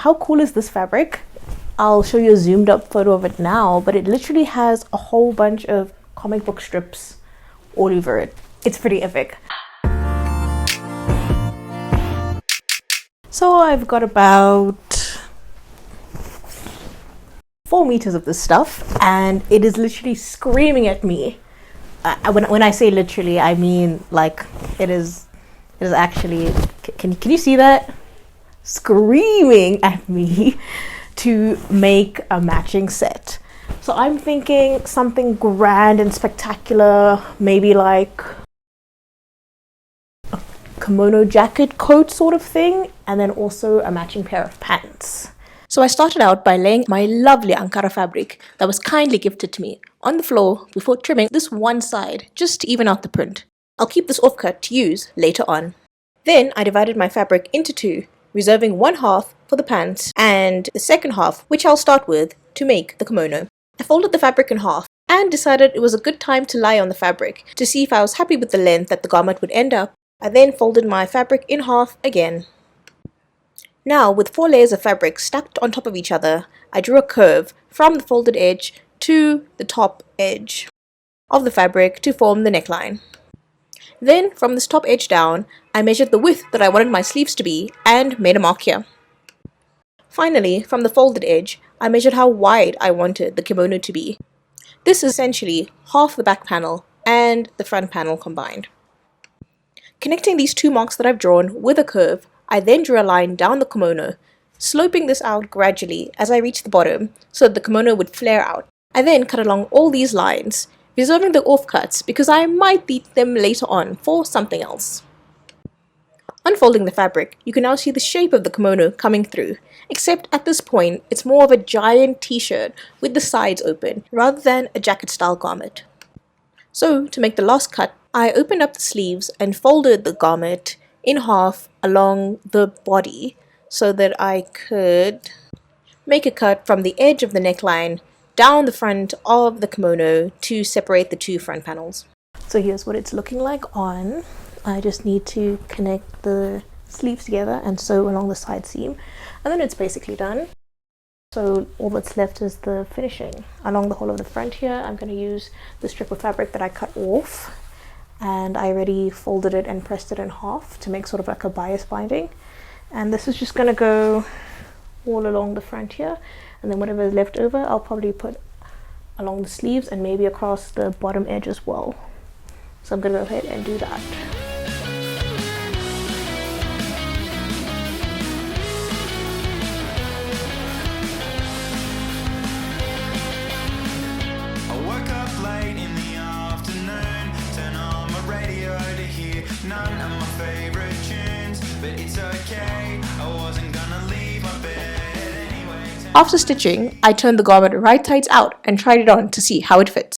How cool is this fabric? I'll show you a zoomed up photo of it now, but it literally has a whole bunch of comic book strips all over it. It's pretty epic. So I've got about 4 meters of this stuff, and it is literally screaming at me. When I say literally, I mean like it is actually, can you see that? Screaming at me to make a matching set. So I'm thinking something grand and spectacular, maybe like a kimono jacket coat sort of thing, and then also a matching pair of pants. So I started out by laying my lovely Ankara fabric that was kindly gifted to me on the floor before trimming this one side just to even out the print. I'll keep this offcut to use later on. Then I divided my fabric into two, reserving one half for the pants and the second half, which I'll start with, to make the kimono. I folded the fabric in half and decided it was a good time to lie on the fabric to see if I was happy with the length that the garment would end up. I then folded my fabric in half again. Now, with 4 layers of fabric stacked on top of each other, I drew a curve from the folded edge to the top edge of the fabric to form the neckline. Then, from this top edge down, I measured the width that I wanted my sleeves to be and made a mark here. Finally, from the folded edge, I measured how wide I wanted the kimono to be. This is essentially half the back panel and the front panel combined. Connecting these 2 marks that I've drawn with a curve, I then drew a line down the kimono, sloping this out gradually as I reached the bottom so that the kimono would flare out. I then cut along all these lines, reserving the offcuts because I might need them later on for something else. Unfolding the fabric, you can now see the shape of the kimono coming through, except at this point it's more of a giant t-shirt with the sides open rather than a jacket-style garment. So, to make the last cut, I opened up the sleeves and folded the garment in half along the body so that I could make a cut from the edge of the neckline down the front of the kimono to separate the 2 front panels. So here's what it's looking like on. I just need to connect the sleeves together and sew along the side seam, and then it's basically done. So all that's left is the finishing. Along the whole of the front here, I'm going to use the strip of fabric that I cut off, and I already folded it and pressed it in half to make sort of like a bias binding. And this is just going to go all along the front here, and then whatever is left over I'll probably put along the sleeves and maybe across the bottom edge as well. So I'm going to go ahead and do that. After stitching, I turned the garment right sides out and tried it on to see how it fits.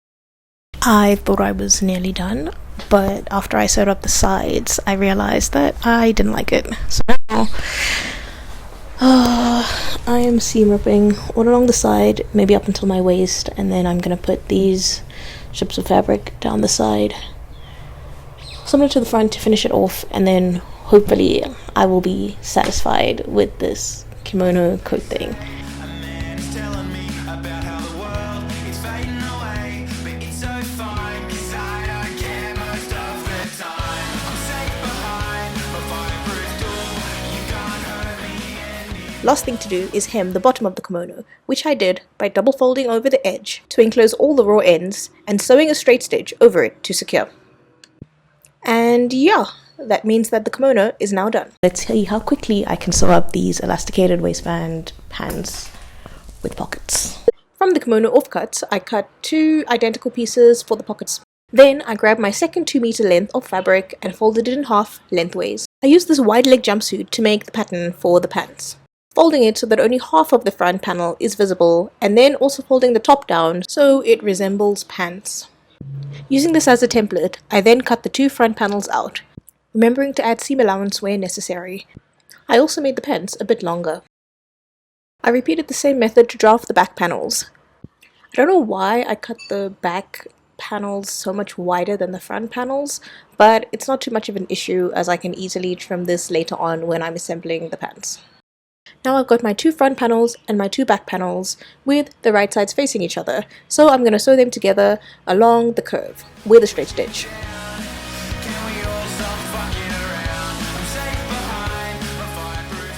I thought I was nearly done, but after I sewed up the sides, I realized that I didn't like it. So now, I am seam ripping all along the side, maybe up until my waist, and then I'm going to put these strips of fabric down the side, similar to the front, to finish it off, and then hopefully I will be satisfied with this kimono coat thing. Last thing to do is hem the bottom of the kimono, which I did by double folding over the edge to enclose all the raw ends and sewing a straight stitch over it to secure. And yeah, that means that the kimono is now done. Let's see how quickly I can sew up these elasticated waistband pants with pockets. From the kimono offcuts, I cut 2 identical pieces for the pockets. Then I grabbed my second 2-meter length of fabric and folded it in half lengthways. I used this wide leg jumpsuit to make the pattern for the pants, folding it so that only half of the front panel is visible, and then also folding the top down so it resembles pants. Using this as a template, I then cut the 2 front panels out, remembering to add seam allowance where necessary. I also made the pants a bit longer. I repeated the same method to draft the back panels. I don't know why I cut the back panels so much wider than the front panels, but it's not too much of an issue as I can easily trim this later on when I'm assembling the pants. Now I've got my two front panels and my two back panels with the right sides facing each other. So I'm going to sew them together along the curve with a straight stitch.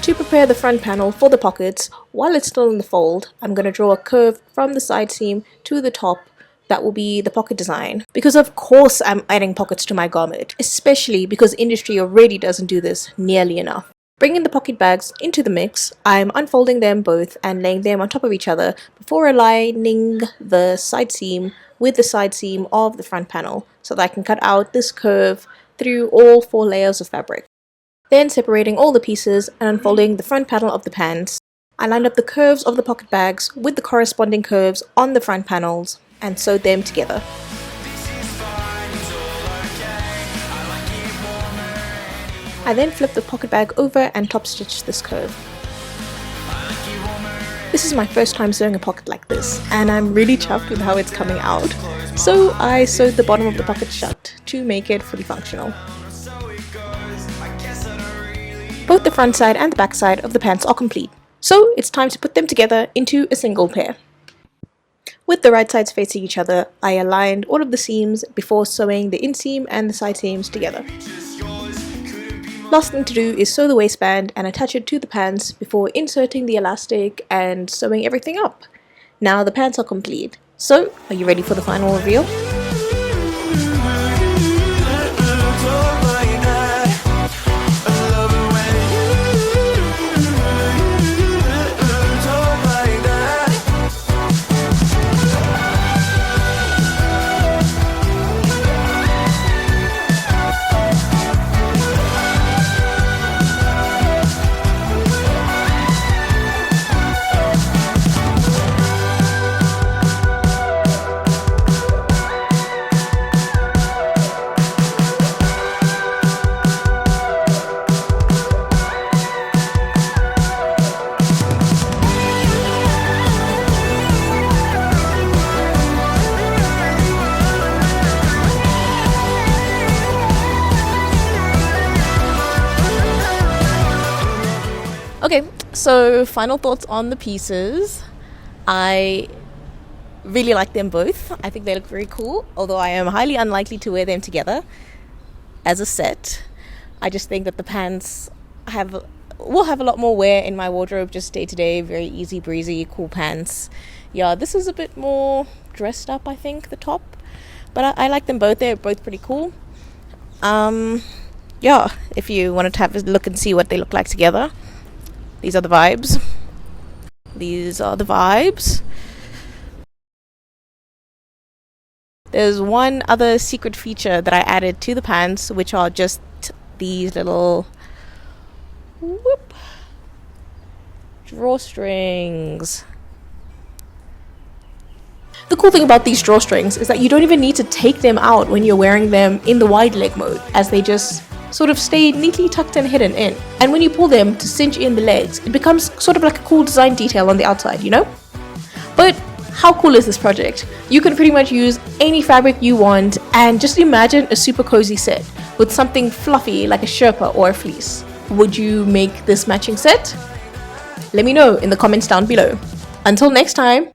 To prepare the front panel for the pockets, while it's still in the fold, I'm going to draw a curve from the side seam to the top. That will be the pocket design. Because of course I'm adding pockets to my garment, especially because industry already doesn't do this nearly enough. Bringing the pocket bags into the mix, I'm unfolding them both and laying them on top of each other before aligning the side seam with the side seam of the front panel so that I can cut out this curve through all 4 layers of fabric. Then separating all the pieces and unfolding the front panel of the pants, I lined up the curves of the pocket bags with the corresponding curves on the front panels and sewed them together. I then flipped the pocket bag over and top stitched this curve. This is my first time sewing a pocket like this, and I'm really chuffed with how it's coming out. So I sewed the bottom of the pocket shut to make it fully functional. Both the front side and the back side of the pants are complete, so it's time to put them together into a single pair. With the right sides facing each other, I aligned all of the seams before sewing the inseam and the side seams together. Last thing to do is sew the waistband and attach it to the pants before inserting the elastic and sewing everything up. Now the pants are complete, so are you ready for the final reveal? Okay, so final thoughts on the pieces. I really like them both. I think they look very cool, although I am highly unlikely to wear them together as a set. I just think that the pants will have a lot more wear in my wardrobe, just day to day, very easy breezy, cool pants. Yeah, this is a bit more dressed up, I think, the top. But I like them both. They're both pretty cool. Yeah, if you wanted to have a look and see what they look like together. These are the vibes. These are the vibes. There's one other secret feature that I added to the pants, which are just these little drawstrings. The cool thing about these drawstrings is that you don't even need to take them out when you're wearing them in the wide leg mode, as they just sort of stay neatly tucked and hidden in. And when you pull them to cinch in the legs, it becomes sort of like a cool design detail on the outside, you know? But how cool is this project? You can pretty much use any fabric you want and just imagine a super cozy set with something fluffy like a sherpa or a fleece. Would you make this matching set? Let me know in the comments down below. Until next time.